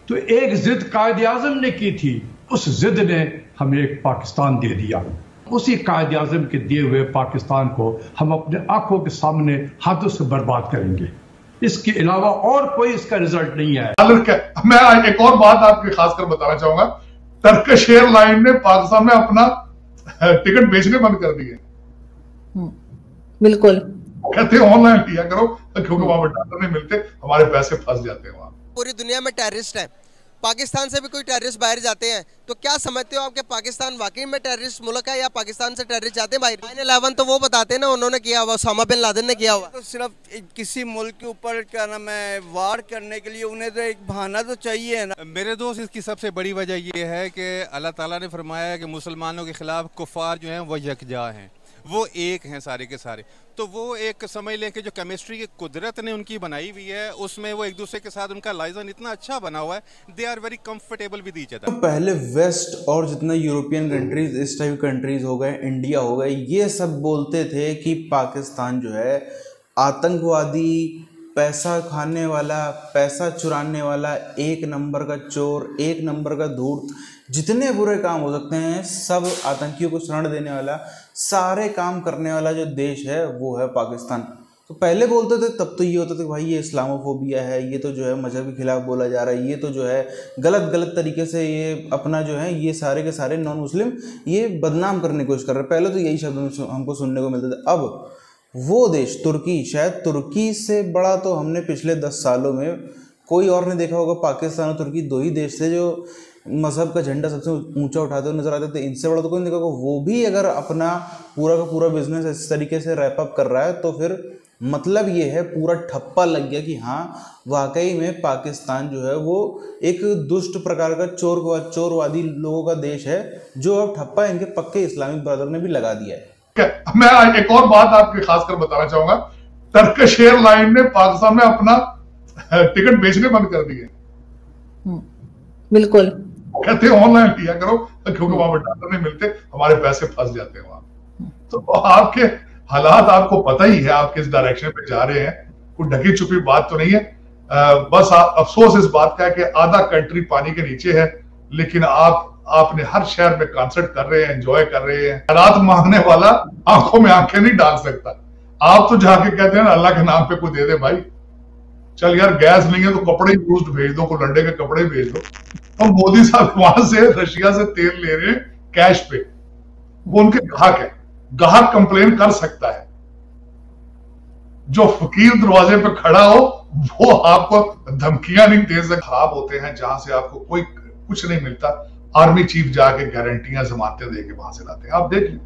तो एक जिद कायद आजम ने की थी, उस जिद ने हमें एक पाकिस्तान दे दिया। उसी कायद आजम के दिए हुए पाकिस्तान को हम अपने आंखों के सामने हाथों से बर्बाद करेंगे। इसके अलावा और कोई इसका रिजल्ट नहीं है। मैं एक और बात आपके खासकर बताना चाहूंगा, टर्किश एयरलाइन ने पाकिस्तान में अपना टिकट बेचने बंद कर दिए। बिल्कुल, कहते हैं ऑनलाइन लिया करो क्योंकि वहां पर डॉलर नहीं मिलते, हमारे पैसे फंस जाते हैं वहां। पूरी दुनिया में टेररिस्ट हैं, पाकिस्तान से भी कोई टेररिस्ट बाहर जाते हैं, तो क्या समझते हो आपके पाकिस्तान वाकई में टेररिस्ट मुल्क है या पाकिस्तान से टेररिस्ट जाते हैं बाहर? 9/11 तो वो बताते हैं ना उन्होंने किया हुआ, ओसामा बिन लादेन ने किया हुआ। तो सिर्फ किसी मुल्क के ऊपर क्या नाम है वार करने के लिए उन्हें तो एक बहाना तो चाहिए है ना। मेरे दोस्त, इसकी सबसे बड़ी वजह ये है कि अल्लाह ताला ने फरमाया है कि मुसलमानों के खिलाफ कुफार जो हैं वो यकजा हैं, वो एक हैं सारे के सारे। तो वो एक समझ लें कि जो केमिस्ट्री की कुदरत ने उनकी बनाई हुई है, उसमें वो एक दूसरे के साथ उनका लाइजन इतना अच्छा बना हुआ है, they are very comfortable with each other. पहले वेस्ट और जितना यूरोपियन कंट्रीज, इस टाइप कंट्रीज हो गए, इंडिया हो गए, ये सब बोलते थे कि पाकिस्तान जो है आतंकवादी, पैसा खाने वाला, पैसा चुराने वाला, एक नंबर का चोर, एक नंबर का धूर्त, जितने बुरे काम हो सकते हैं सब आतंकियों को शरण देने वाला, सारे काम करने वाला जो देश है वो है पाकिस्तान। तो पहले बोलते थे तब तो ये होता था कि भाई ये इस्लामोफोबिया है, ये तो जो है मजहब के खिलाफ बोला जा रहा है, ये तो जो है गलत गलत तरीके से ये अपना जो है ये सारे के सारे नॉन मुस्लिम ये बदनाम करने की कोशिश कर रहे हैं। पहले तो यही शब्द हमको सुनने को मिलते थे। अब वो देश तुर्की, शायद तुर्की से बड़ा तो हमने पिछले 10 सालों में कोई और नहीं देखा होगा। पाकिस्तान और तुर्की दो ही देश थे जो मज़हब का झंडा सबसे ऊंचा उठाते हुए नजर आते थे। इनसे बड़ा तो कोई नहीं देखा होगा। वो भी अगर अपना पूरा का पूरा बिजनेस इस तरीके से रैप अप कर रहा है तो फिर मतलब ये है पूरा ठप्पा लग गया कि हाँ वाकई में पाकिस्तान जो है वो एक दुष्ट प्रकार का चोरवादी लोगों का देश है, जो अब ठप्पा इनके पक्के इस्लामिक ब्रदर ने भी लगा दिया है। मैं एक और बात आपके खासकर बताना चाहूंगा, टर्किश एयरलाइन ने पाकिस्तान में अपना टिकट बेचने बंद कर दिए। बिल्कुल, कहते हैं ऑनलाइन लिया करो क्योंकि वहां पर डॉलर नहीं मिलते, हमारे पैसे फंस जाते हैं वहां। तो आपके हालात आपको पता ही है, आप किस डायरेक्शन पे जा रहे हैं, कोई ढकी छुपी बात तो नहीं है। बस अफसोस इस बात का है कि आधा कंट्री पानी के नीचे है, लेकिन आपने हर शहर में कॉन्सर्ट कर रहे हैं, एंजॉय कर रहे हैं। रात मांगने वाला आंखों में आंखें नहीं डाल सकता। आप तो जाके कहते हैं ना अल्लाह के नाम पे कोई दे दे भाई, चल यार गैस नहीं है तो कपड़े यूज्ड भेज दो, को लंडे के कपड़े भेज दो। तो मोदी साहब वहां से रशिया से तेल ले रहे हैं कैश पे, वो उनके ग्राहक है, ग्राहक कंप्लेन कर सकता है। जो फकीर दरवाजे पे खड़ा हो वो आपको धमकियां नहीं दे सकता। खराब होते हैं जहां से आपको कोई कुछ नहीं मिलता, आर्मी चीफ जाके गारंटियां जमानतें देके वहां से लाते हैं। आप देख लें,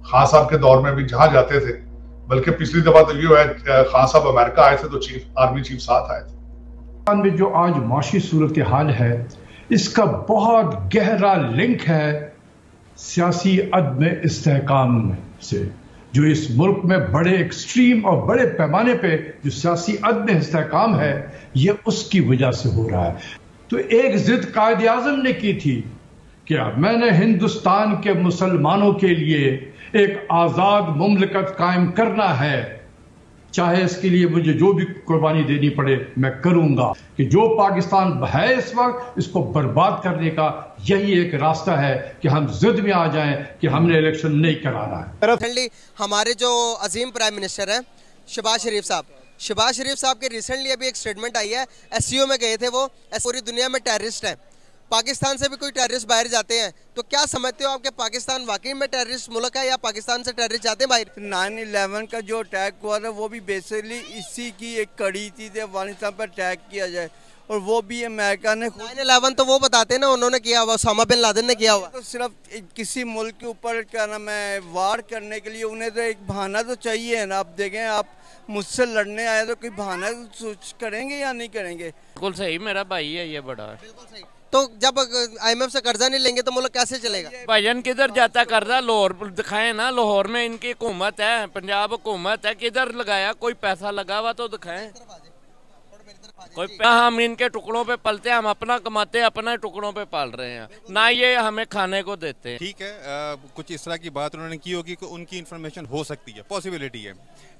खान साहब के दौर में भी जहां जाते थे, बल्कि पिछली दफा तो ये है खान साहब अमेरिका आए थे तो आर्मी चीफ साथ आए थे। में जो आज माशी सूरत हाल है, इसका बहुत गहरा लिंक है सियासी अदम इस्तेहकाम से। जो इस मुल्क में बड़े एक्सट्रीम और बड़े पैमाने पे जो सियासी अदम इस्तेहकाम है, ये उसकी वजह से हो रहा है। तो एक जिद कायद आजम ने की थी कि मैंने हिंदुस्तान के मुसलमानों के लिए एक आज़ाद मुमलिकत कायम करना है, चाहे इसके लिए मुझे जो भी कुर्बानी देनी पड़े मैं करूंगा। कि जो पाकिस्तान है इस वक्त, इसको बर्बाद करने का यही एक रास्ता है कि हम जिद में आ जाएं कि हमने इलेक्शन नहीं कराना है। हमारे जो अजीम प्राइम मिनिस्टर हैं शहबाज शरीफ साहब के रिसेंटली अभी एक स्टेटमेंट आई है, SCO में गए थे वो। पूरी दुनिया में टेररिस्ट हैं, पाकिस्तान से भी कोई टेररिस्ट बाहर जाते हैं, तो क्या समझते हो आपके पाकिस्तान वाकई में टेररिस्ट मुल्क है या पाकिस्तान से टेररिस्ट जाते हैं बाहर? 9/11 का जो अटैक हुआ था वो भी बेसिकली इसी की एक कड़ी थी कि अफगानिस्तान पर अटैक किया जाए, और वो भी अमेरिका ने। 9/11 तो वो बताते हैं ना उन्होंने किया हुआ, ओसामा बिन लादेन ने किया हुआ। तो सिर्फ किसी मुल्क के ऊपर क्या नाम है वार करने के लिए उन्हें तो एक बहाना तो चाहिए है ना। आप देखें, आप मुझसे लड़ने आए तो कोई बहाना सोच करेंगे या नहीं करेंगे? बिल्कुल सही, मेरा भाई है ये बड़ा। बिल्कुल सही। तो जब IMF से कर्जा नहीं लेंगे तो मुल्क कैसे चलेगा? भाईजान किधर जाता कर्जा? लाहौर दिखाए ना, लाहौर में इनकी हुकूमत है, पंजाब हुकूमत है, किधर लगाया? कोई पैसा लगा हुआ तो दिखाएं। हम इनके टुकड़ों पे पलते हैं, हम अपना कमाते हैं, अपना टुकड़ों पे पाल रहे हैं, ना ये हमें खाने को देते हैं। ठीक है, कुछ इस तरह की बात उन्होंने की होगी कि उनकी इन्फॉर्मेशन हो सकती है, पॉसिबिलिटी है,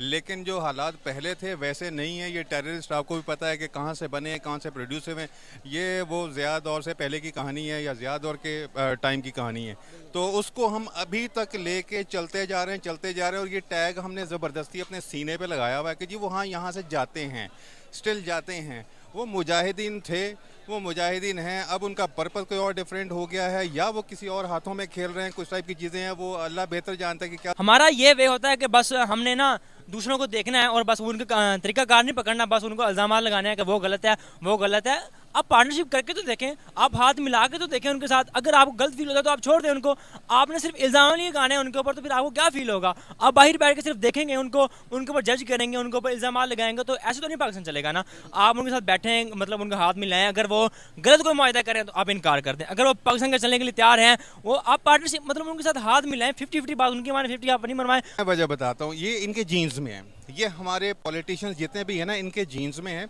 लेकिन जो हालात पहले थे वैसे नहीं है। ये टेररिस्ट आपको भी पता है कि कहाँ से बने हैं, कहाँ से प्रोड्यूस हुए हैं। ये वो ज़िया दौर से पहले की कहानी है या ज़िया दौर के टाइम की कहानी है, तो उसको हम अभी तक लेके चलते जा रहे हैं। और ये टैग हमने ज़बरदस्ती अपने सीने पे लगाया हुआ है कि जी वो हाँ यहाँ से जाते हैं, स्टिल जाते हैं। वो मुजाहिदीन थे, वो मुजाहिदीन हैं। अब उनका पर्पस कोई और डिफरेंट हो गया है या वो किसी और हाथों में खेल रहे हैं, कुछ टाइप की चीज़ें हैं, वो अल्लाह बेहतर जानता है कि क्या। हमारा ये वे होता है कि बस हमने ना दूसरों को देखना है और बस उनका तरीकाकार नहीं पकड़ना, बस उनको इल्ज़ाम लगाने हैं कि वो गलत है, वो गलत है। आप पार्टनरशिप करके तो देखें, आप हाथ मिला के तो देखें उनके साथ। अगर आपको गलत फील होता है तो आप छोड़ दें उनको। आपने सिर्फ इल्ज़ाम नहीं लगाने हैं उनके ऊपर, तो फिर आपको क्या फील होगा? आप बाहर बैठ के सिर्फ देखेंगे उनको, उनके ऊपर जज करेंगे, उनके ऊपर इल्ज़ाम लगाएंगे, तो ऐसे तो नहीं पाकिस्तान चलेगा ना। आप उनके साथ बैठें, मतलब उनका हाथ मिलाएं। अगर वो गलत कोई मुआहदा करें तो आप इनकार कर दें। अगर वो पाकिस्तान के चलने के लिए तैयार हैं, वो आप पार्टनरशिप मतलब उनके साथ हाथ मिलाएं। 50-50 बात उनकी माने, 50 आप नहीं मनवाएं। मैं वजह बताता हूँ, ये इनके जीन्स में है। ये हमारे पॉलिटिशियंस जितने भी हैं ना, इनके जीन्स में है।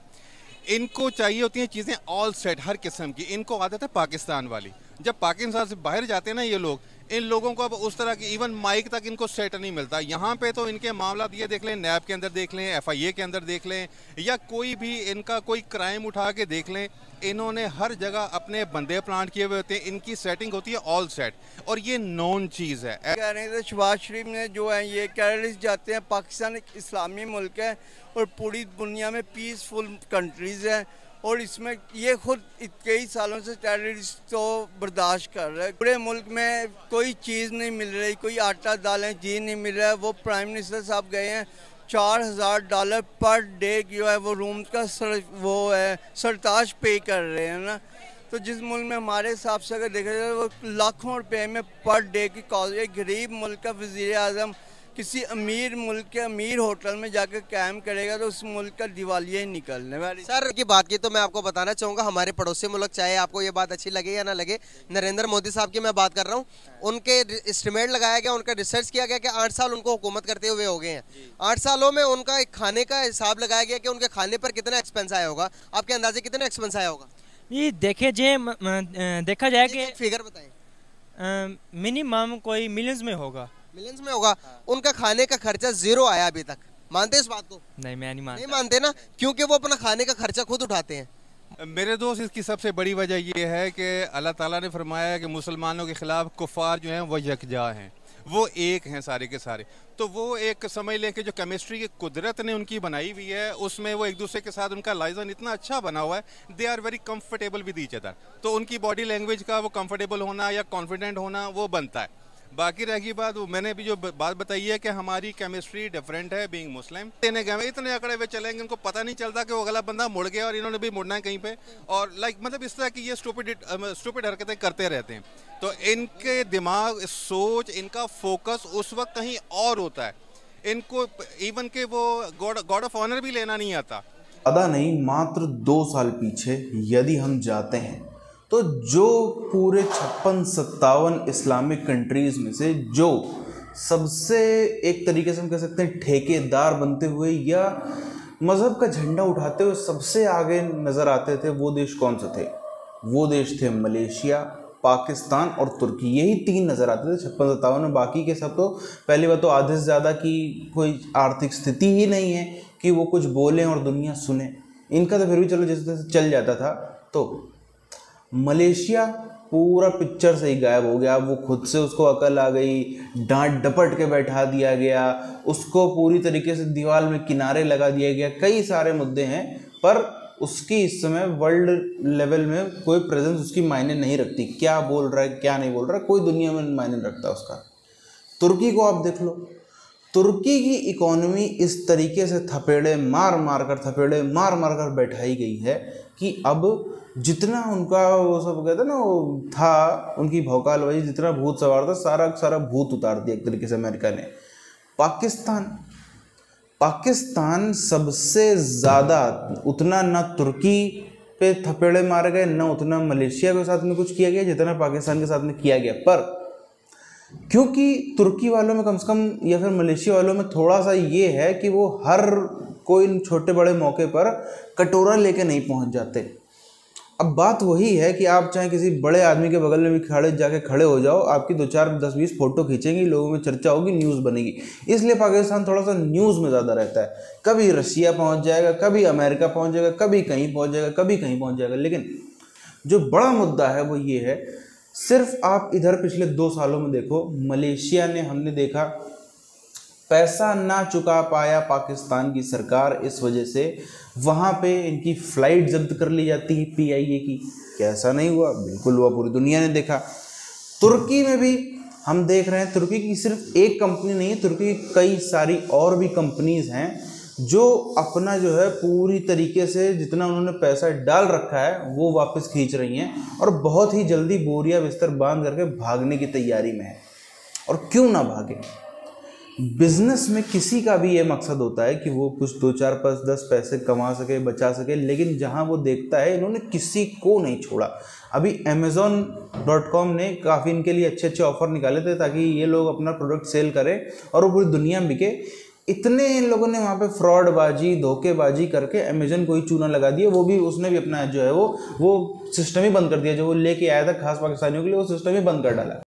इनको चाहिए होती हैं चीज़ें ऑल सेट, हर किस्म की। इनको आदत है पाकिस्तान वाली। जब पाकिस्तान से बाहर जाते हैं ना ये लोग, इन लोगों को अब उस तरह की इवन माइक तक इनको सेट नहीं मिलता। यहाँ पे तो इनके मामला ये देख लें, नैब के अंदर देख लें, FIA के अंदर देख लें, या कोई भी इनका कोई क्राइम उठा के देख लें, इन्होंने हर जगह अपने बंदे प्लांट किए हुए होते हैं। इनकी सेटिंग होती है ऑल सेट, और ये नॉन चीज़ है। कह रहे थे शहबाज शरीफ ने जो है ये टेररिस्ट जाते हैं, पाकिस्तान एक इस्लामी मुल्क है और पूरी दुनिया में पीसफुल कंट्रीज़ है, और इसमें ये खुद कई सालों से टेररिस्ट तो बर्दाश्त कर रहा है। पूरे मुल्क में कोई चीज़ नहीं मिल रही, कोई आटा दालें चीज़ नहीं मिल रहा है। वो प्राइम मिनिस्टर साहब गए हैं, $4000 पर डे जो है वो रूम का वो है सरताज पे कर रहे हैं ना। तो जिस मुल्क में हमारे हिसाब से अगर देखा जाए वो लाखों रुपए में पर डे की कॉल, एक गरीब मुल्क का वज़ीर आज़म किसी अमीर मुल्क के अमीर होटल में जाकर कायम करेगा तो उस मुल्क का दिवालिया ही निकलने वाली। सर की बात की तो मैं आपको बताना चाहूँगा, हमारे पड़ोसी मुल्क, चाहे आपको ये बात अच्छी लगे या ना लगे, नरेंद्र मोदी साहब की मैं बात कर रहा हूँ। उनके एस्टिमेट लगाया गया, उनका रिसर्च किया गया कि 8 साल उनको हुकूमत करते हुए हो गए हैं। 8 सालों में उनका एक खाने का हिसाब लगाया गया कि उनके खाने पर कितना एक्सपेंस आया होगा। आपके अंदाजे कितना एक्सपेंस आया होगा? ये देखा जाए कि फिगर बताएं। मिनिमम कोई मिलियंस में होगा। मिलियंस में होगा। उनका खाने का खर्चा 0 आया अभी तक। मानते इस बात को? नहीं, मैं नहीं मानता। नहीं मानते ना, क्योंकि वो अपना खाने का खर्चा खुद उठाते हैं। मेरे दोस्त, इसकी सबसे बड़ी वजह ये है कि अल्लाह ताला ने फरमाया है कि मुसलमानों के खिलाफ कुफार जो हैं वो यकजा हैं, वो एक हैं सारे के सारे। तो वो एक समझ लें कि जो केमिस्ट्री की कुदरत ने उनकी बनाई हुई है, उसमें वो एक दूसरे के साथ उनका लाइजन इतना अच्छा बना हुआ है, they are very comfortable with each other. तो उनकी बॉडी लैंग्वेज का वो कंफर्टेबल होना या कॉन्फिडेंट होना वो बनता है। बाकी रहेगी बात, वो मैंने भी जो बात बताई है कि हमारी केमिस्ट्री डिफरेंट है बीइंग मुस्लिम। देने गए इतने अकड़े हुए चलेंगे, उनको पता नहीं चलता कि वो अगला बंदा मुड़ गया और इन्होंने भी मुड़ना है कहीं पे, और मतलब इस तरह की ये स्टूपिड हरकतें करते रहते हैं। तो इनके दिमाग, सोच, इनका फोकस उस वक्त कहीं और होता है। इनको इवन के वो गॉड ऑफ ऑनर भी लेना नहीं आता। ज़्यादा नहीं, मात्र 2 साल पीछे यदि हम जाते हैं तो जो पूरे 56-57 इस्लामिक कंट्रीज़ में से जो सबसे एक तरीके से हम कह सकते हैं ठेकेदार बनते हुए या मज़हब का झंडा उठाते हुए सबसे आगे नज़र आते थे, वो देश कौन से थे? वो देश थे मलेशिया, पाकिस्तान और तुर्की। यही 3 नज़र आते थे 56-57 में। बाकी के सब तो पहली बात तो आधे से ज़्यादा की कोई आर्थिक स्थिति ही नहीं है कि वो कुछ बोलें और दुनिया सुने। इनका तो फिर भी चलो जैसे चल जाता था। तो मलेशिया पूरा पिक्चर से ही गायब हो गया। वो खुद से उसको अकल आ गई, डांट डपट के बैठा दिया गया, उसको पूरी तरीके से दीवार में किनारे लगा दिया गया। कई सारे मुद्दे हैं, पर उसकी इस समय वर्ल्ड लेवल में कोई प्रेजेंस उसकी मायने नहीं रखती। क्या बोल रहा है, क्या नहीं बोल रहा है, कोई दुनिया में मायने नहीं रखता उसका। तुर्की को आप देख लो, तुर्की की इकोनॉमी इस तरीके से थपेड़े मार मार कर बैठाई गई है कि अब जितना उनका वो सब कहते हैं ना, वो था उनकी भौकालबाजी, जितना भूत सवार था सारा भूत उतार दिया एक तरीके से अमेरिका ने। पाकिस्तान सबसे ज़्यादा उतना ना तुर्की पे थपेड़े मारे गए, ना उतना मलेशिया के साथ में कुछ किया गया जितना पाकिस्तान के साथ में किया गया। पर क्योंकि तुर्की वालों में कम से कम या फिर मलेशिया वालों में थोड़ा सा ये है कि वो हर कोई छोटे बड़े मौके पर कटोरा लेके नहीं पहुंच जाते। अब बात वही है कि आप चाहे किसी बड़े आदमी के बगल में भी जाके खड़े हो जाओ, आपकी 2 4 10 20 फोटो खींचेंगी, लोगों में चर्चा होगी, न्यूज़ बनेगी। इसलिए पाकिस्तान थोड़ा सा न्यूज़ में ज़्यादा रहता है। कभी रशिया पहुंच जाएगा, कभी अमेरिका पहुंच जाएगा, कभी कहीं पहुंच जाएगा, कभी कहीं पहुंच जाएगा। लेकिन जो बड़ा मुद्दा है वो ये है, सिर्फ आप इधर पिछले 2 सालों में देखो, मलेशिया ने हमने देखा पैसा ना चुका पाया पाकिस्तान की सरकार, इस वजह से वहाँ पे इनकी फ़्लाइट जब्त कर ली जाती है PIA की। कैसा नहीं हुआ? बिल्कुल हुआ, पूरी दुनिया ने देखा। तुर्की में भी हम देख रहे हैं, तुर्की की सिर्फ एक कंपनी नहीं है, तुर्की की कई सारी और भी कंपनीज हैं जो अपना जो है पूरी तरीके से जितना उन्होंने पैसा डाल रखा है वो वापस खींच रही हैं और बहुत ही जल्दी बोरिया बिस्तर बांध करके भागने की तैयारी में है। और क्यों ना भागे? बिजनेस में किसी का भी ये मकसद होता है कि वो कुछ 2 4 5 10 पैसे कमा सके, बचा सके, लेकिन जहां वो देखता है इन्होंने किसी को नहीं छोड़ा। अभी Amazon.com ने काफ़ी इनके लिए अच्छे अच्छे ऑफर निकाले थे ताकि ये लोग अपना प्रोडक्ट सेल करें और वो पूरी दुनिया में बिके। इतने इन लोगों ने वहाँ पे फ्रॉडबाजी, धोखेबाजी करके अमेजन को ही चूना लगा दिया। वो भी उसने भी अपना जो है वो सिस्टम ही बंद कर दिया, जो वो लेके आया था खास पाकिस्तानियों के लिए, वो सिस्टम ही बंद कर डाला।